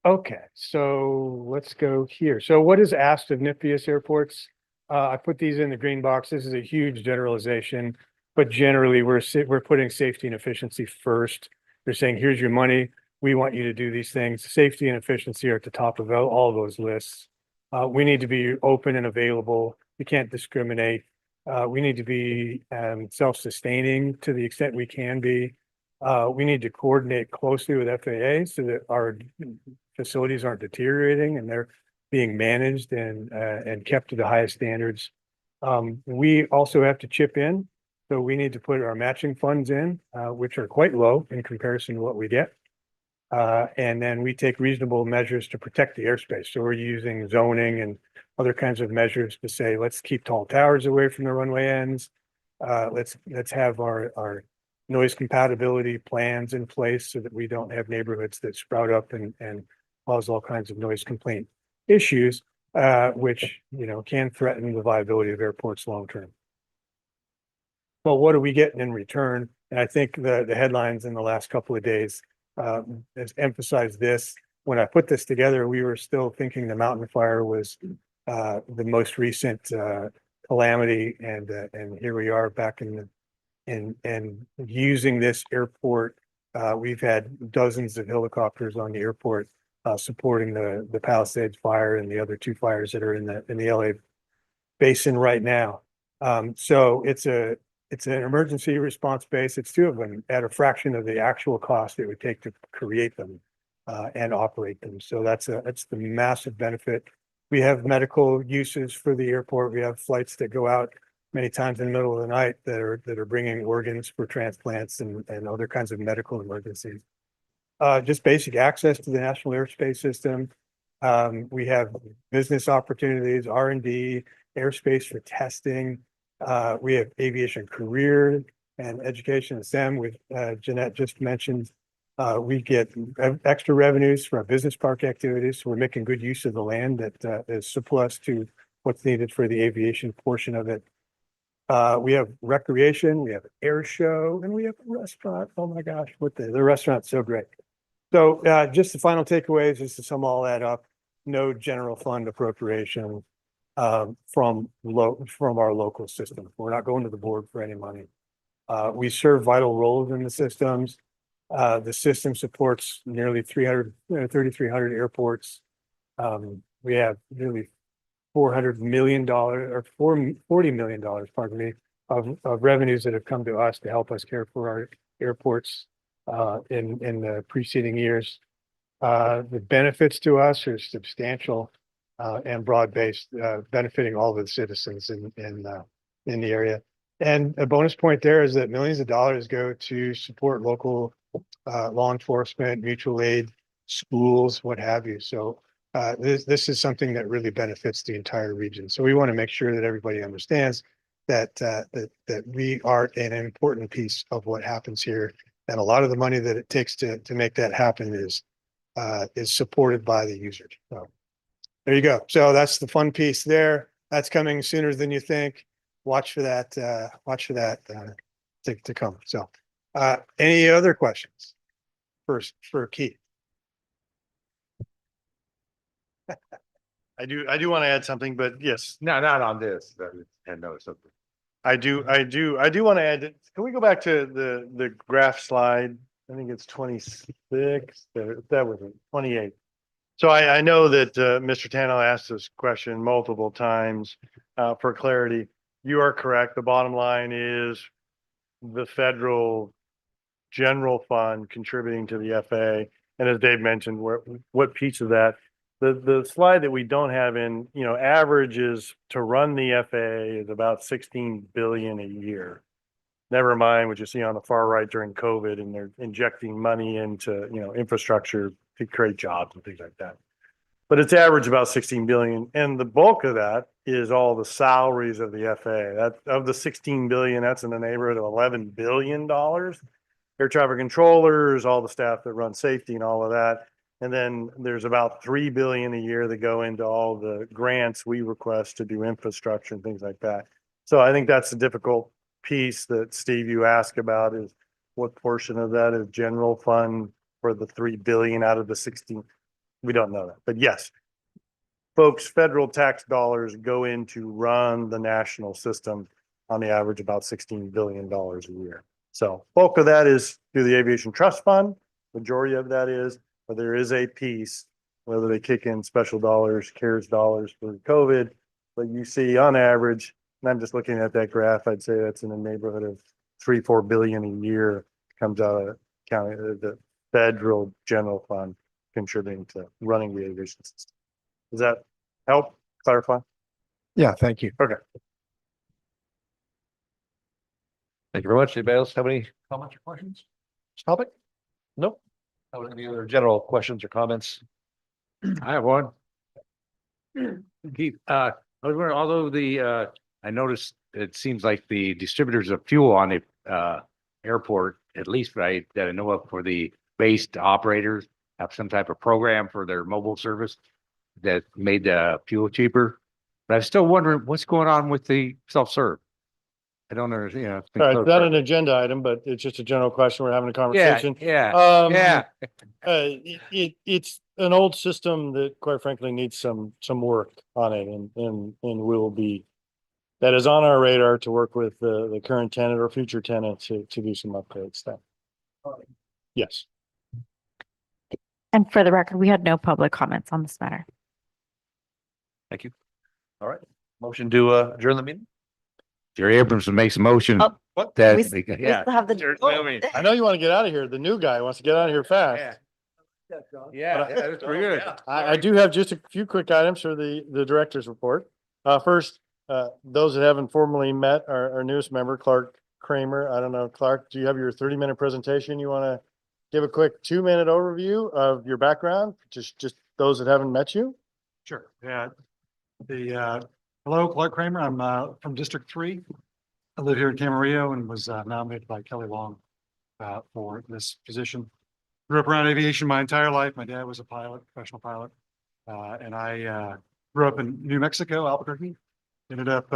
Okay, so let's go here. So what is asked of NIPIAS airports? I put these in the green box. This is a huge generalization, but generally we're putting safety and efficiency first. They're saying, here's your money. We want you to do these things. Safety and efficiency are at the top of all those lists. We need to be open and available. We can't discriminate. We need to be self-sustaining to the extent we can be. We need to coordinate closely with FAA so that our facilities aren't deteriorating and they're being managed and kept to the highest standards. We also have to chip in. So we need to put our matching funds in, which are quite low in comparison to what we get. And then we take reasonable measures to protect the airspace. So we're using zoning and other kinds of measures to say, let's keep tall towers away from the runway ends. Let's have our noise compatibility plans in place so that we don't have neighborhoods that sprout up and cause all kinds of noise complaint issues, which, you know, can threaten the viability of airports long term. But what are we getting in return? And I think the headlines in the last couple of days has emphasized this. When I put this together, we were still thinking the mountain fire was the most recent calamity, and here we are back in using this airport. We've had dozens of helicopters on the airport supporting the Palisades fire and the other two fires that are in the LA basin right now. So it's an emergency response base. It's two of them at a fraction of the actual cost it would take to create them and operate them. So that's the massive benefit. We have medical uses for the airport. We have flights that go out many times in the middle of the night that are bringing organs for transplants and other kinds of medical emergencies. Just basic access to the national airspace system. We have business opportunities, R&D, airspace for testing. We have aviation career and education and STEM, with Jeanette just mentioned. We get extra revenues for our business park activities. So we're making good use of the land that is surplus to what's needed for the aviation portion of it. We have recreation, we have air show, and we have a restaurant. Oh my gosh, the restaurant's so great. So just the final takeaways is to sum all that up. No general fund appropriation from our local system. We're not going to the board for any money. We serve vital roles in the systems. The system supports nearly 3,300 airports. We have nearly $400 million or $40 million, pardon me, of revenues that have come to us to help us care for our airports in the preceding years. The benefits to us are substantial and broad-based, benefiting all of the citizens in the area. And a bonus point there is that millions of dollars go to support local law enforcement, mutual aid, schools, what have you. So this is something that really benefits the entire region. So we want to make sure that everybody understands that that we are an important piece of what happens here, and a lot of the money that it takes to make that happen is supported by the users. So there you go. So that's the fun piece there. That's coming sooner than you think. Watch for that. Watch for that to come. So any other questions for Keith? I do want to add something, but yes, No, not on this. I know something. I do want to add, can we go back to the graph slide? I think it's 26, that was it, 28. So I know that Mr. Tano asked this question multiple times for clarity. You are correct. The bottom line is the federal general fund contributing to the FAA. And as Dave mentioned, what piece of that? The slide that we don't have in, averages to run the FAA is about 16 billion a year. Never mind what you see on the far right during COVID, and they're injecting money into, infrastructure to create jobs and things like that. But it's average about 16 billion. And the bulk of that is all the salaries of the FAA. That of the 16 billion, that's in the neighborhood of $11 billion. Air traffic controllers, all the staff that run safety and all of that. And then there's about 3 billion a year that go into all the grants we request to do infrastructure and things like that. So I think that's the difficult piece that Steve, you ask about, is what portion of that is general fund for the 3 billion out of the 16. We don't know that, but yes, folks, federal tax dollars go in to run the national system on the average about $16 billion a year. So bulk of that is through the Aviation Trust Fund. Majority of that is, but there is a piece, whether they kick in special dollars, CARES dollars for COVID, but you see on average, and I'm just looking at that graph, I'd say that's in the neighborhood of 3-4 billion a year comes out of county, the federal general fund contributing to running the aviation system. Does that help clarify? yeah, thank you. Okay. Thank you very much. Anybody else have any comments or questions? Topic? Nope. Any other general questions or comments? I have one. Keith, I was wondering, although I noticed it seems like the distributors of fuel on the, airport, at least that I know of for the based operators, have some type of program for their mobile service that made the fuel cheaper. But I'm still wondering what's going on with the self-serve. I don't understand, All right, it's not an agenda item, but it's just a general question. We're having a Yeah, conversation. yeah, yeah. It's an old system that quite frankly needs some work on it and will be. That is on our radar to work with the current tenant or future tenant to do some upgrades then. Yes. And for the record, we had no public comments on this matter. Thank you. All right, motion to adjourn the meeting? Jerry Abrahamson makes a motion Oh, that, We still have the. I know you want to get out of here. The new guy wants to get out of here fast. Yeah, that's pretty good. I do have just a few quick items for the director's report. First, those that haven't formally met our newest member, Clark Kramer. I don't know, Clark, do you have your 30-minute presentation? You want to give a quick 2-minute overview of your background? Just those that haven't met you? Sure, yeah. Hello, Clark Kramer. I'm from District 3. I live here in Camarillo and was nominated by Kelly Long for this position. Grew up around aviation my entire life. My dad was a pilot, professional pilot. And I grew up in New Mexico, Albuquerque. Ended up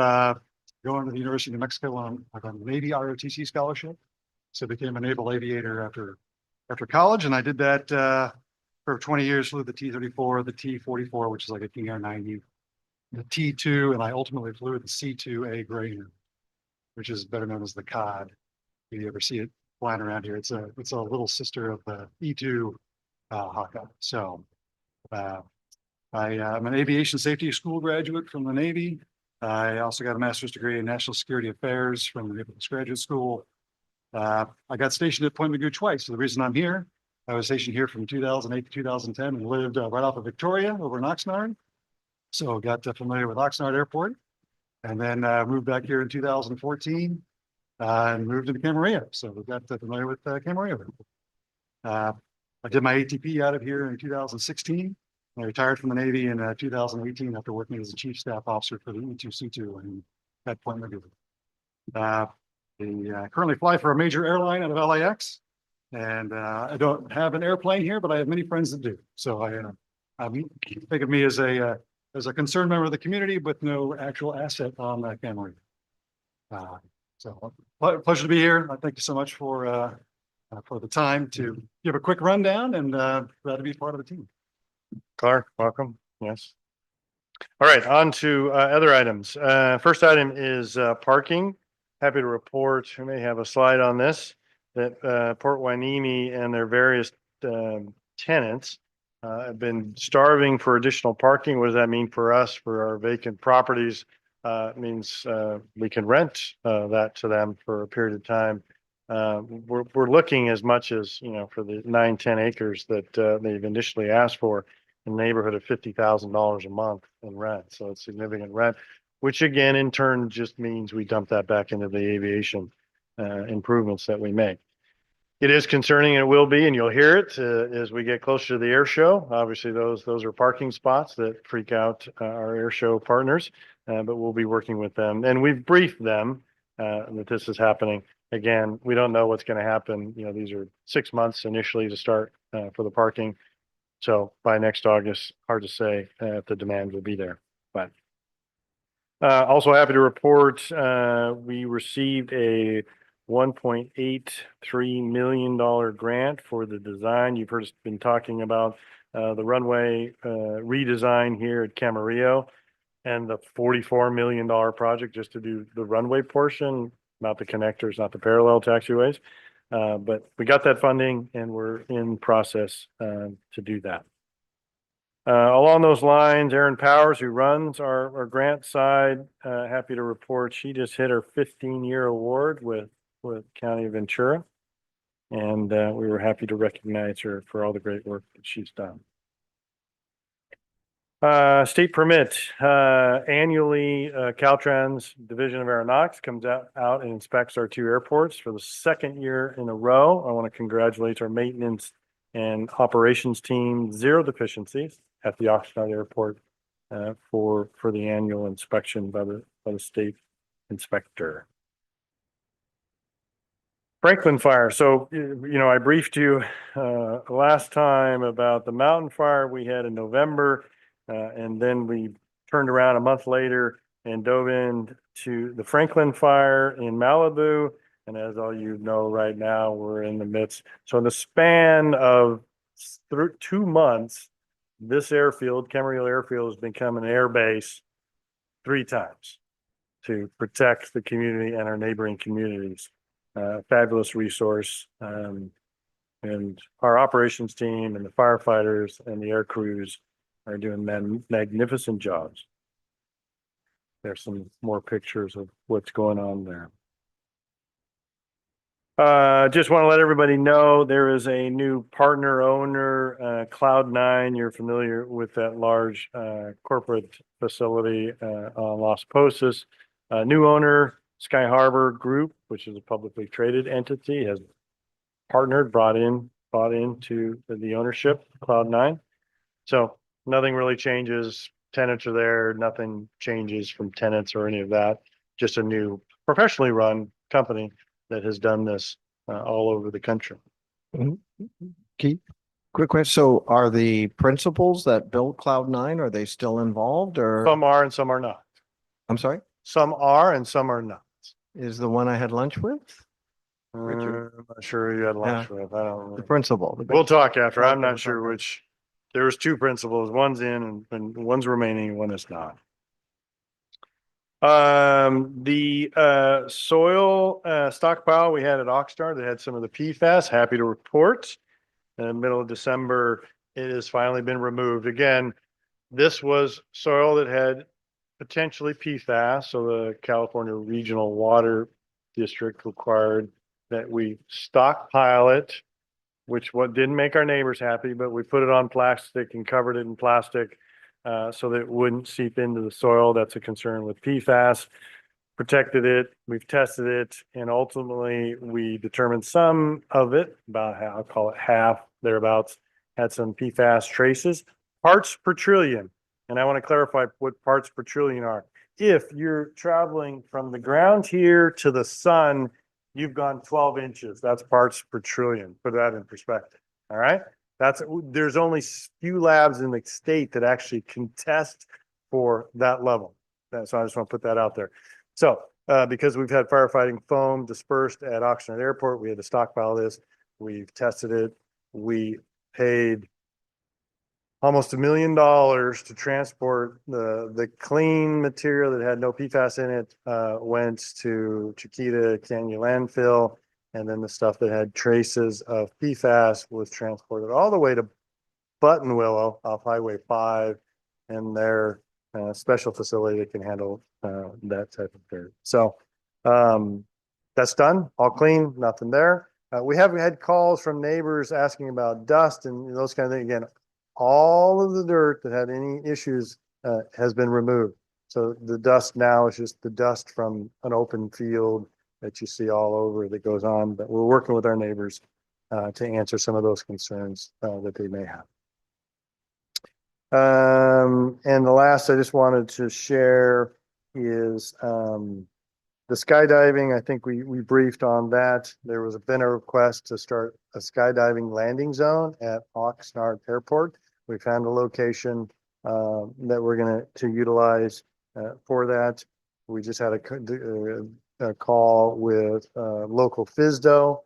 going to the University of New Mexico on a Navy ROTC scholarship. So became a naval aviator after college. And I did that for 20 years, flew the T-34, the T-44, which is like a TR-90, the T-2, and I ultimately flew the C-2A Greyhound, which is better known as the COD. If you ever see it flying around here, it's a little sister of the E-2 Hawkeye. So I'm an aviation safety school graduate from the Navy. I also got a master's degree in national security affairs from the Naval Graduate School. I got stationed at Point Mugu twice. So the reason I'm here, I was stationed here from 2008 to 2010 and lived right off of Victoria over in Oxnard. So got familiar with Oxnard Airport, and then moved back here in 2014 and moved into Camarillo. So we got familiar with Camarillo Airport. I did my ATP out of here in 2016. I retired from the Navy in 2018 after working as a chief staff officer for the E2C2 and at Point Mugu. I currently fly for a major airline out of LAX, and I don't have an airplane here, but I have many friends that do. So I think of me as a concerned member of the community with no actual asset on that Camarillo. So pleasure to be here. Thank you so much for the time to give a quick rundown, and glad to be part of the team. Clark, welcome. Yes. All right, on to other items. First item is parking. Happy to report, we may have a slide on this, that Port Hueneme and their various tenants have been starving for additional parking. What does that mean for us, for our vacant properties? It means we can rent that to them for a period of time. We're looking as much as, for the 9-10 acres that they've initially asked for, in the neighborhood of $50,000 a month in rent. So it's significant rent, which again, in turn, just means we dump that back into the aviation improvements that we make. It is concerning, and it will be, and you'll hear it as we get closer to the air show. Obviously, those are parking spots that freak out our air show partners, but we'll be working with them. And we've briefed them that this is happening. Again, we don't know what's going to happen. These are 6 months initially to start for the parking. So by next August, hard to say if the demand will be there. But also happy to report we received a $1.83 million grant for the design. You've heard us been talking about the runway redesign here at Camarillo, and the $44 million project just to do the runway portion, not the connectors, not the parallel taxiways. But we got that funding and we're in process to do that. Along those lines, Erin Powers, who runs our grant side, happy to report she just hit her 15-year award with County of Ventura. And we were happy to recognize her for all the great work that she's done. State permit. Annually, Caltrans Division of Aeronautics comes out and inspects our 2 airports for the 2nd year in a row. I want to congratulate our maintenance and operations team, 0 deficiencies at the Oxnard Airport for the annual inspection by the state inspector. Franklin Fire. So, I briefed you last time about the mountain fire we had in November, and then we turned around a month later and dove into the Franklin Fire in Malibu. And as all you know, right now we're in the midst. So in the span of 2 months, this airfield, Camarillo Airfield, has become an air base 3 times to protect the community and our neighboring communities. Fabulous resource. And our operations team and the firefighters and the air crews are doing magnificent jobs. There's some more pictures of what's going on there. Just want to let everybody know there is a new partner owner, Cloud9. You're familiar with that large corporate facility on Las Posas. New owner, Sky Harbor Group, which is a publicly traded entity, has partnered, bought into the ownership of Cloud9. So nothing really changes. Tenants are there. Nothing changes from tenants or any of that. Just a new professionally run company that has done this all over the country. Keith, quick question. So are the principals that built Cloud9, are they still involved or? Some are and some are not. I'm sorry, Some are and some are not. is the one I had lunch with? Richard? I'm not sure who you had lunch with. I don't The remember. principal. We'll talk after. I'm Okay, not sure which. There was 2 principals. One's in and one's remaining, one is not. The soil stockpile we had at Oxnard that had some of the PFAS, happy to report. In the middle of December, it has finally been removed. Again, this was soil that had potentially PFAS, so the California Regional Water District required that we stockpile it, which didn't make our neighbors happy, but we put it on plastic and covered it in plastic so that it wouldn't seep into the soil. That's a concern with PFAS. Protected it, we've tested it, and ultimately we determined some of it, about I'll call it half, thereabouts, had some PFAS traces, parts per trillion. And I want to clarify what parts per trillion are. If you're traveling from the ground here to the sun, you've gone 12 inches. That's parts per trillion. Put that in perspective. All right. There's only few labs in the state that actually can test for that level. So I just want to put that out there. So because we've had firefighting foam dispersed at Oxnard Airport, we had to stockpile this. We've tested it. We paid almost $1 million to transport the clean material that had no PFAS in it, went to Chiquita Canyon landfill. And then the stuff that had traces of PFAS was transported all the way to Buttonwillow off Highway 5 and their special facility that can handle that type of dirt. So that's done, all clean, nothing there. We haven't had calls from neighbors asking about dust and those kind of things. Again, all of the dirt that had any issues has been removed. So the dust now is just the dust from an open field that you see all over that goes on. But we're working with our neighbors to answer some of those concerns that they may have. And the last I just wanted to share is the skydiving. I think we briefed on that. There was been a request to start a skydiving landing zone at Oxnard Airport. We found a location that we're going to utilize for that. We just had a call with local FSDO,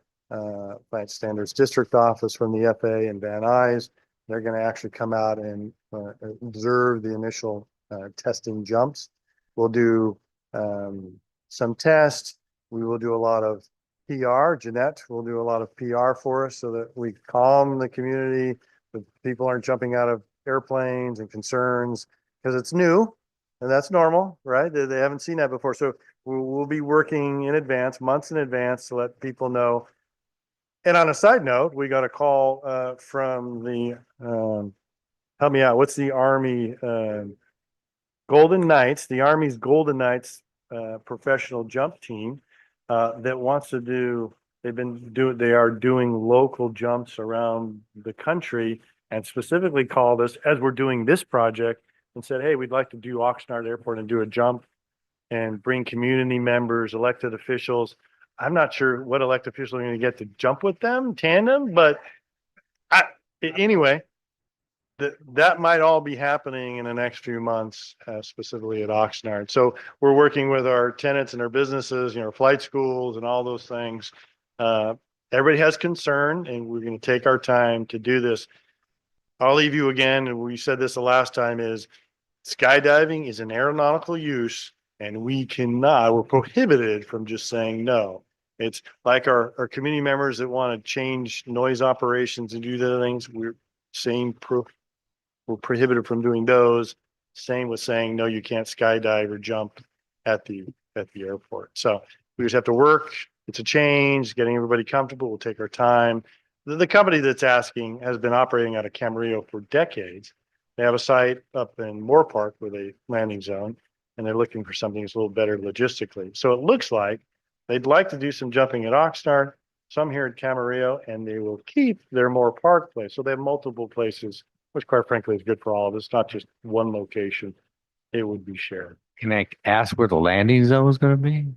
Plant Standards District Office from the FAA and Van Nuys. They're going to actually come out and observe the initial testing jumps. We'll do some tests. We will do a lot of PR. Jeanette will do a lot of PR for us so that we calm the community. The people aren't jumping out of airplanes and concerns because it's new and that's normal, right? They haven't seen that before. So we'll be working in advance, months in advance to let people know. And on a side note, we got a call from the, help me out, what's the Army Golden Knights, the Army's Golden Knights professional jump team that wants to do they are doing local jumps around the country and specifically called us as we're doing this project and said, hey, we'd like to do Oxnard Airport and do a jump and bring community members, elected officials. I'm not sure what elected officials are going to get to jump with them, tandem, but anyway, that might all be happening in the next few months, specifically at Oxnard. So we're working with our tenants and our businesses, flight schools and all those things. Everybody has concern and we're going to take our time to do this. I'll leave you again, and we said this the last time, is skydiving is an aeronautical use and we're prohibited from just saying no. It's like our community members that want to change noise operations and do the other things. We're prohibited from doing those. Same with saying, no, you can't skydive or jump at the airport. So we just have to work. It's a change, getting everybody comfortable. We'll take our time. The company that's asking has been operating out of Camarillo for decades. They have a site up in Moore Park with a landing zone, and they're looking for something that's a little better logistically. So it looks like they'd like to do some jumping at Oxnard, some here at Camarillo, and they will keep their Moore Park place. So they have multiple places, which quite frankly is good for all of us, not just one location. It would be shared. Can I ask where the landing zone is going to be?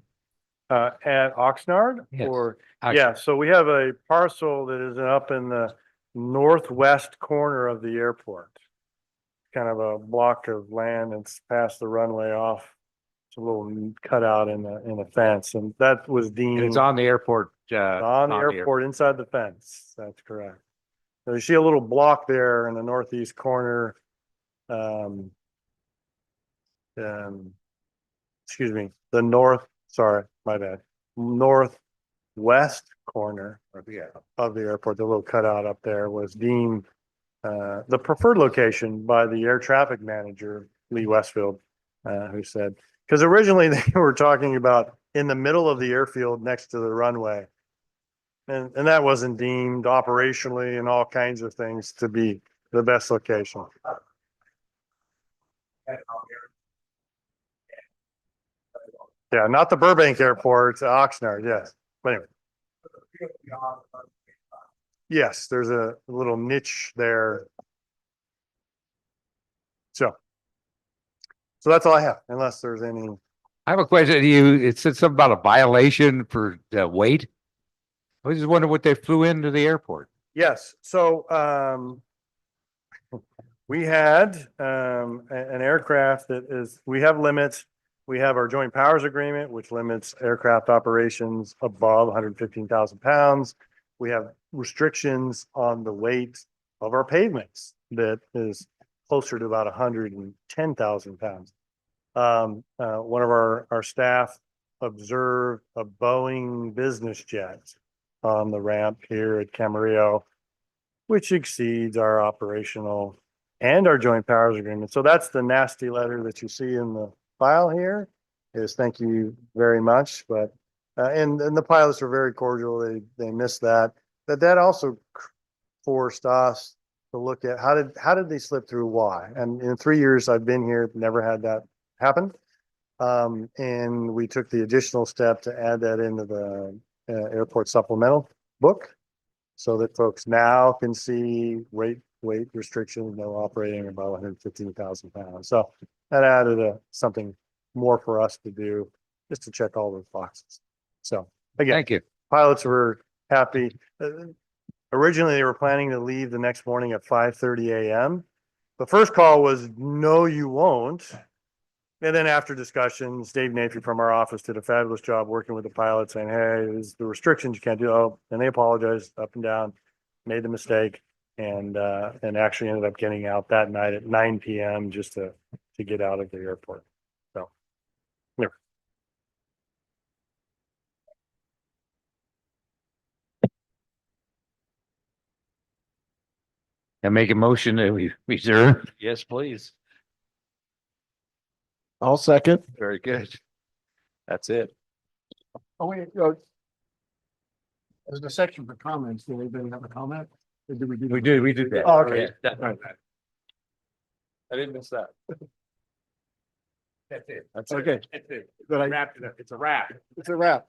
At Oxnard Yes. or, Oxnard. yeah, so we have a parcel that is up in the northwest corner of the airport. Kind of a block of land that's past the runway off. It's a little cutout in the fence, and that was And deemed it's on the airport. on the airport inside the fence. That's correct. So you see a little block there in the northeast corner. Excuse me, sorry, my bad. Northwest corner of the airport, the little cutout up there was deemed the preferred location by the air traffic manager, Lee Westfield, who said, because originally they were talking about in the middle of the airfield next to the runway. And that wasn't deemed operationally and all kinds of things to be the best location. Yeah, not the Burbank Airport, Oxnard, yes. But anyway. Yes, there's a little niche there. So that's all I have, unless there's any. I have a question to you. It said something about a violation for weight. I was just wondering what they flew into the airport. Yes, so we had an aircraft we have limits. We have our joint powers agreement, which limits aircraft operations above 115,000 pounds. We have restrictions on the weight of our pavements that is closer to about 110,000 pounds. One of our staff observed a Boeing business jet on the ramp here at Camarillo, which exceeds our operational and our joint powers agreement. So that's the nasty letter that you see in the file here, is thank you very much. But and the pilots were very cordial. They missed that. But that also forced us to look at how did they slip through, why? And in 3 years I've been here, never had that happen. And we took the additional step to add that into the airport supplemental book so that folks now can see weight restrictions, no operating above 115,000 pounds. So that added something more for us to do, just to check all those boxes. So again, Thank you. pilots were happy. Originally, they were planning to leave the next morning at 5:30 a.m. The first call was, no, you won't. And then after discussions, Dave Naphy from our office did a fabulous job working with the pilot, saying, hey, there's the restrictions, you can't do. Oh, and they apologized up and down, made the mistake, and actually ended up getting out that night at 9 p.m. just to get out of the airport. So yeah. And make a motion that we reserve. Yes, please. I'll second. Very good. That's it. Oh, wait, there's a section for comments. Do anybody have a comment? Or do we do? We did that. Oh, okay. I didn't miss that. That's it. That's Okay. That's it. Good, I- Wrapped it up. It's a wrap. It's a wrap.